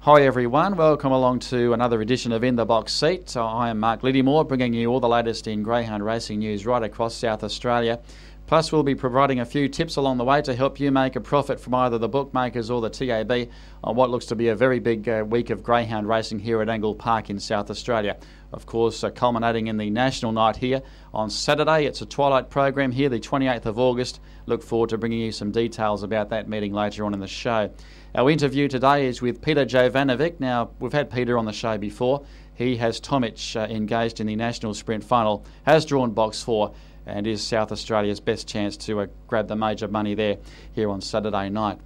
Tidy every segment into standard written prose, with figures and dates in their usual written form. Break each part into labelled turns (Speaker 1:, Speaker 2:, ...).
Speaker 1: Hi everyone, welcome along to another edition of In the Box Seat. I am Mark Liddymore, bringing you all the latest in greyhound racing news right across South Australia. Plus we'll be providing a few tips along the way to help you make a profit from either the bookmakers or the TAB on what looks to be a very big week of greyhound racing here at Angle Park in South Australia. Of course, culminating in the national night here on Saturday. It's a twilight program here, the 28th of August. Look forward to bringing you some details about that meeting later on in the show. Our interview today is with Peter Jovanovic. Now, we've had Peter on the show before. He has Tomic engaged in the national sprint final, has drawn box 4, and is South Australia's best chance to grab the major money there here on Saturday night.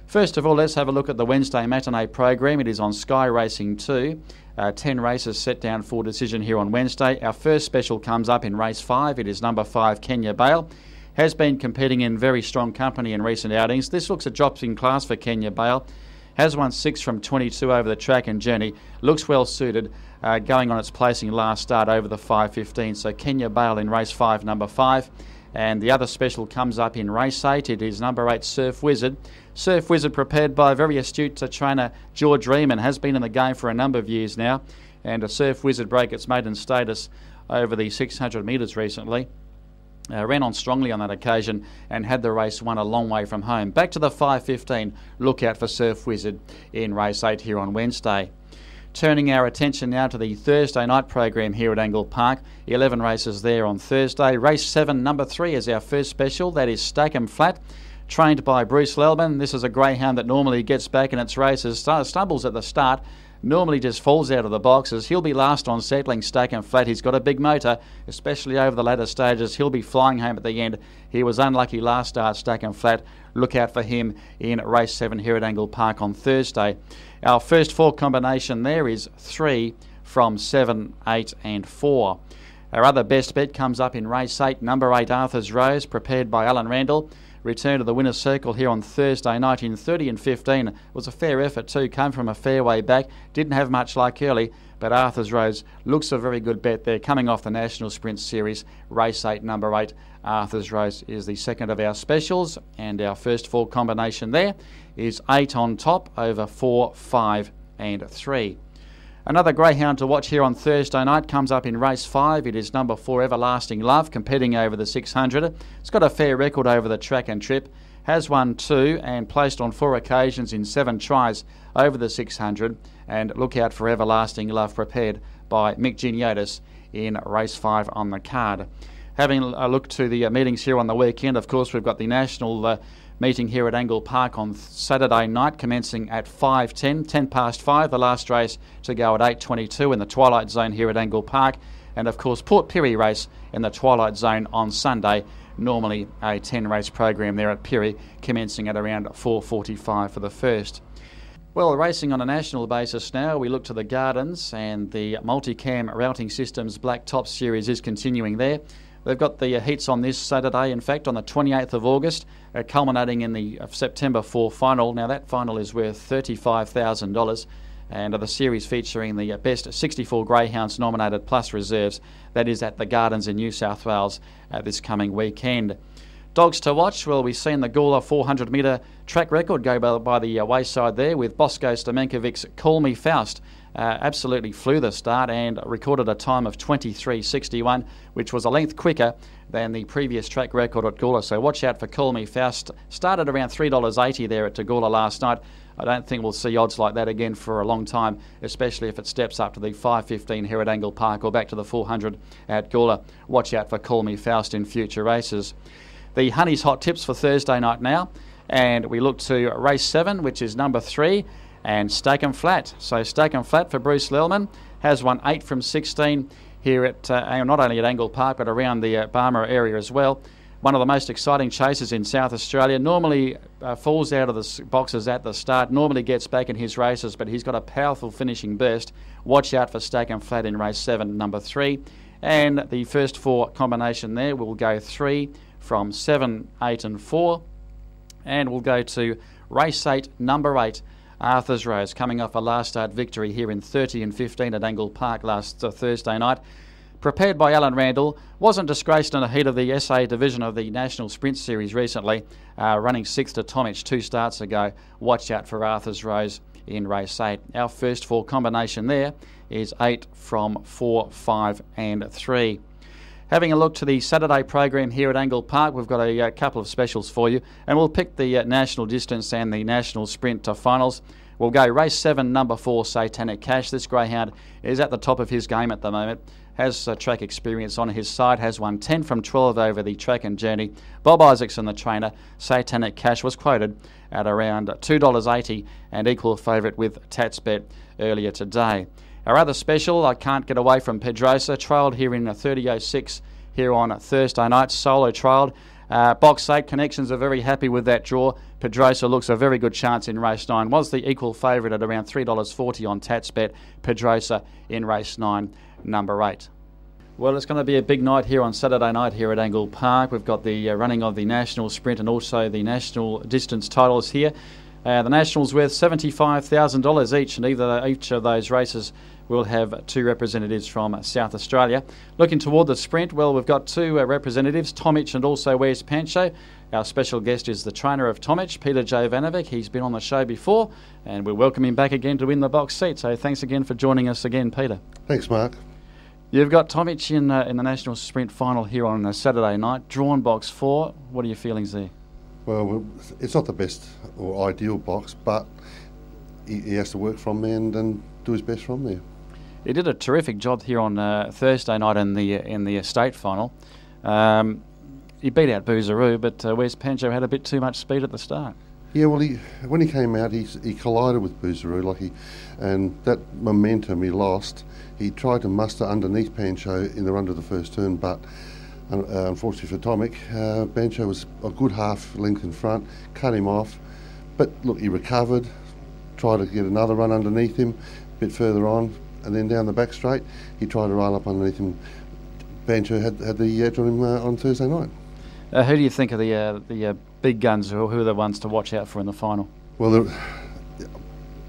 Speaker 1: First of all, let's have a look at the Wednesday matinee program. It is on Sky Racing 2. 10 races set down for decision here on Wednesday. Our first special comes up in race 5. It is number 5, Kenya Bale. Has been competing in very strong company in recent outings. This looks a drop in class for Kenya Bale. Has won 6 from 22 over the track and journey. Looks well suited, going on its placing last start over the 5:15. So Kenya Bale in race 5, number 5. And the other special comes up in race 8. It is number 8, Surf Wizard. Surf Wizard prepared by very astute trainer George Riemann, has been in the game for a number of years now. And a Surf Wizard break its maiden status over the 600 metres recently. Ran on strongly on that occasion and had the race won a long way from home. Back to the 5:15. Look out for Surf Wizard in race 8 here on Wednesday. Turning our attention now to the Thursday night program here at Angle Park. 11 races there on Thursday. Race 7, number 3 is our first special. That is Stackham Flat, trained by Bruce Lelman. This is a greyhound that normally gets back in its races, stumbles at the start, normally just falls out of the boxes. He'll be last on settling Stackham Flat. He's got a big motor, especially over the latter stages. He'll be flying home at the end. He was unlucky last start, Stackham Flat. Look out for him in race 7 here at Angle Park on Thursday. Our first 4 combination there is 3 from 7, 8 and 4. Our other best bet comes up in race 8, number 8, Arthur's Rose, prepared by Alan Randall. Return to the winner's circle here on Thursday night in 30 and 15. It was a fair effort too, came from a fair way back, didn't have much luck early, but Arthur's Rose looks a very good bet there, coming off the National Sprint Series. Race 8, number 8, Arthur's Rose is the second of our specials, and our first 4 combination there is 8 on top over 4, 5 and 3. Another greyhound to watch here on Thursday night comes up in race 5. It is number 4, Everlasting Love, competing over the 600. It's got a fair record over the track and trip. Has won 2 and placed on 4 occasions in 7 tries over the 600. And look out for Everlasting Love, prepared by Mick Giniotis in race 5 on the card. Having a look to the meetings here on the weekend, of course, we've got the national meeting here at Angle Park on Saturday night, commencing at 5:10, 10 past 5, the last race to go at 8:22 in the Twilight Zone here at Angle Park. And of course, Port Pirie race in the Twilight Zone on Sunday, normally a 10-race program there at Pirie, commencing at around 4:45 for the first. Well, racing on a national basis now, we look to the Gardens, and the Multicam Routing Systems Black Top Series is continuing there. They've got the heats on this Saturday, in fact, on the 28th of August, culminating in the September 4 final. Now, that final is worth $35,000, and the series featuring the best 64 greyhounds nominated plus reserves. That is at the Gardens in New South Wales this coming weekend. Dogs to watch, well, we've seen the Gawler 400 metre track record go by the wayside there, with Bosco Stamenkovic's Call Me Faust. Absolutely flew the start and recorded a time of 23.61, which was a length quicker than the previous track record at Gawler. So watch out for Call Me Faust. Started around $3.80 there at Gawler last night. I don't think we'll see odds like that again for a long time, especially if it steps up to the 5:15 here at Angle Park or back to the 400 at Gawler. Watch out for Call Me Faust in future races. The Honey's hot tips for Thursday night now, and we look to race 7, which is number 3, and Stackham Flat. So Stackham Flat for Bruce Lelman has won 8 from 16 here at not only at Angle Park but around the Barmah area as well. One of the most exciting chases in South Australia. Normally falls out of the boxes at the start, normally gets back in his races, but he's got a powerful finishing burst. Watch out for Stackham Flat in race 7, number 3. And the first 4 combination there will go 3 from 7, 8 and 4. And we'll go to race 8, number 8, Arthur's Rose, coming off a last start victory here in 30 and 15 at Angle Park last Thursday night. Prepared by Alan Randall, wasn't disgraced in the heat of the SA division of the National Sprint Series recently, running 6th to Tomic 2 starts ago. Watch out for Arthur's Rose in race 8. Our first 4 combination there is 8 from 4, 5 and 3. Having a look to the Saturday program here at Angle Park, we've got a couple of specials for you, and we'll pick the national distance and the national sprint to finals. We'll go race 7, number 4, Satanic Cash. This greyhound is at the top of his game at the moment, has track experience on his side, has won 10 from 12 over the track and journey. Bob Isaacson, the trainer. Satanic Cash was quoted at around $2.80 and equal favourite with Tatsbet earlier today. Our other special, I can't get away from Pedrosa, trialled here in 30.06 here on Thursday night, solo trialled. Box 8 connections are very happy with that draw. Pedrosa looks a very good chance in race 9. Was the equal favourite at around $3.40 on Tatsbet. Pedrosa in race 9, number 8. Well, it's going to be a big night here on Saturday night here at Angle Park. We've got the running of the national sprint and also the national distance titles here. The national's worth $75,000 each, and each of those races will have 2 representatives from South Australia. Looking toward the sprint, well, we've got 2 representatives, Tomic and also Where's Pancho. Our special guest is the trainer of Tomic, Peter Jovanovic. He's been on the show before, and we'll welcome him back again to win the box seat. So thanks again for joining us again, Peter.
Speaker 2: Thanks, Mark.
Speaker 1: You've got Tomic in the national sprint final here on Saturday night, drawn box 4. What are your feelings there?
Speaker 2: Well, it's not the best or ideal box, but he has to work from there and do his best from there.
Speaker 1: He did a terrific job here on Thursday night in the estate final. He beat out Boozeroo, but Where's Pancho had a bit too much speed at the start.
Speaker 2: Yeah, well, when he came out, he collided with Boozeroo, and that momentum he lost. He tried to muster underneath Pancho in the run to the first turn, but unfortunately for Tomic, Pancho was a good half length in front, cut him off. But look, he recovered, tried to get another run underneath him, a bit further on, and then down the back straight, he tried to rail up underneath him. Pancho had the edge on him on Thursday night.
Speaker 1: Who do you think are the big guns, who are the ones to watch out for in the final?
Speaker 2: Well,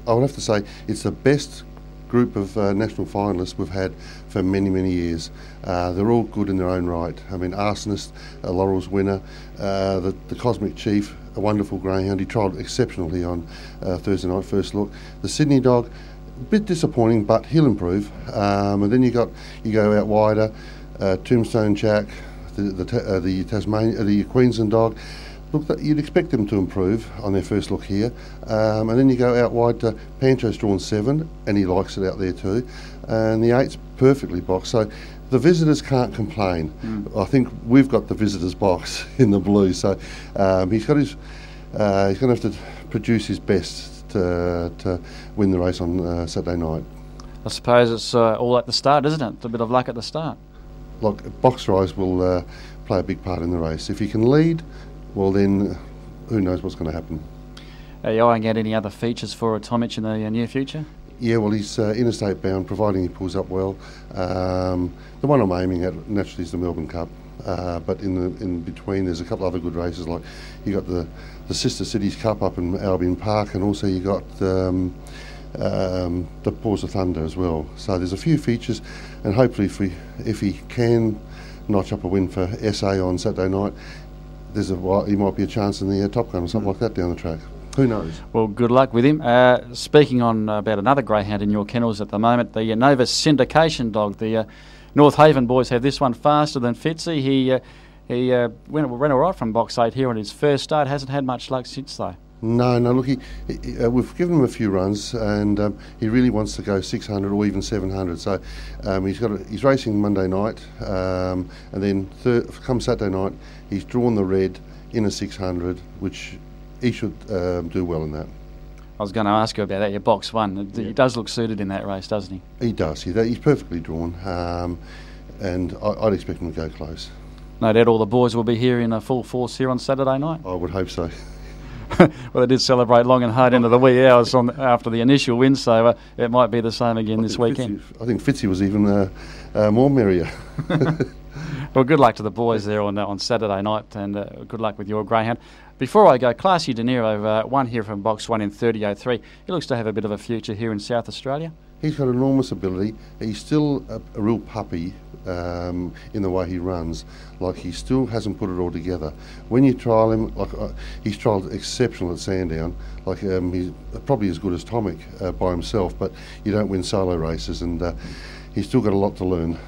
Speaker 2: I would have to say it's the best group of national finalists we've had for many, many years. They're all good in their own right. I mean, Arsonist, a Laurel's winner, the Cosmic Chief, a wonderful greyhound. He trialled exceptionally on Thursday night, first look. The Sydney Dog, a bit disappointing, but he'll improve. And then you go out wider, Tombstone Jack, the Queensland Dog. Look, you'd expect them to improve on their first look here. And then you go out wide to Pancho's drawn 7, and he likes it out there too. And the 8's perfectly boxed. So the visitors can't complain. I think we've got the visitors box in the blue. So he's going to have to produce his best to win the race on Saturday night.
Speaker 1: I suppose it's all at the start, isn't it? A bit of luck at the start.
Speaker 2: Like, box rise will play a big part in the race. If he can lead, well then, who knows what's going to happen.
Speaker 1: Are you eyeing out any other features for Tomic in the near future?
Speaker 2: Yeah, well, he's interstate bound, providing he pulls up well. The one I'm aiming at naturally is the Melbourne Cup, but in between there's a couple other good races, like you got the Sister Cities Cup up in Albion Park, and also you got the Paws of Thunder as well. So there's a few features, and hopefully if he can notch up a win for SA on Saturday night, he might be a chance in the Top Gun or something like that down the track. Who knows? Well,
Speaker 1: good luck with him. Speaking on about another greyhound in your kennels at the moment, the Nova Syndication Dog. The North Haven boys have this one faster than Fitzy. He ran all right from box 8 here on his first start. Hasn't had much luck since though.
Speaker 2: No, look, we've given him a few runs, and he really wants to go 600 or even 700. So he's racing Monday night, and then come Saturday night, he's drawn the red in a 600, which he should do well in that.
Speaker 1: I was going to ask you about that, your box 1. He does look suited in that race, doesn't he?
Speaker 2: He does. He's perfectly drawn, and I'd expect him to go close.
Speaker 1: No doubt all the boys will be here in full force here on Saturday night.
Speaker 2: I would hope so.
Speaker 1: Well, they did celebrate long and hard into the wee hours after the initial win, so it might be the same again this weekend.
Speaker 2: I think Fitzy was even more merrier.
Speaker 1: Well, good luck to the boys there on Saturday night, and good luck with your greyhound. Before I go, Classy De Niro won here from box 1 in 30.03. He looks to have a bit of a future here in South Australia.
Speaker 2: He's got enormous ability. He's still a real puppy in the way he runs. Like, he still hasn't put it all together. When you trial him, like he's trialled exceptional at Sandown. Like, he's probably as good as Tomic by himself, but you don't win solo races, and he's still got a lot to learn.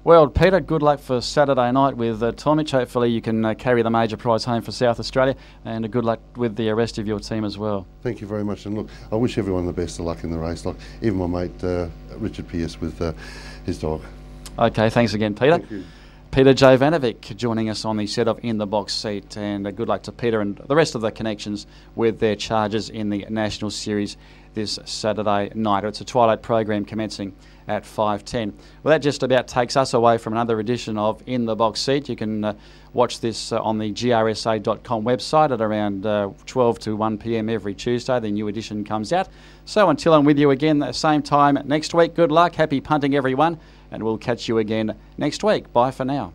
Speaker 1: Well, Peter, good luck for Saturday night with Tomic. Hopefully you can carry the major prize home for South Australia, and good luck with the rest of your team as well.
Speaker 2: Thank you very much, and look, I wish everyone the best of luck in the race, like even my mate Richard Pearce with his dog.
Speaker 1: Okay, thanks again, Peter.
Speaker 2: Thank you.
Speaker 1: Peter Jovanovic joining us on the set of In the Box Seat, and good luck to Peter and the rest of the connections with their charges in the National Series this Saturday night. It's a twilight program commencing at 5:10. Well, that just about takes us away from another edition of In the Box Seat. You can watch this on the grsa.com website at around 12 to 1 p.m. every Tuesday. The new edition comes out. So until I'm with you again at the same time next week, good luck, happy punting everyone, and we'll catch you again next week. Bye for now.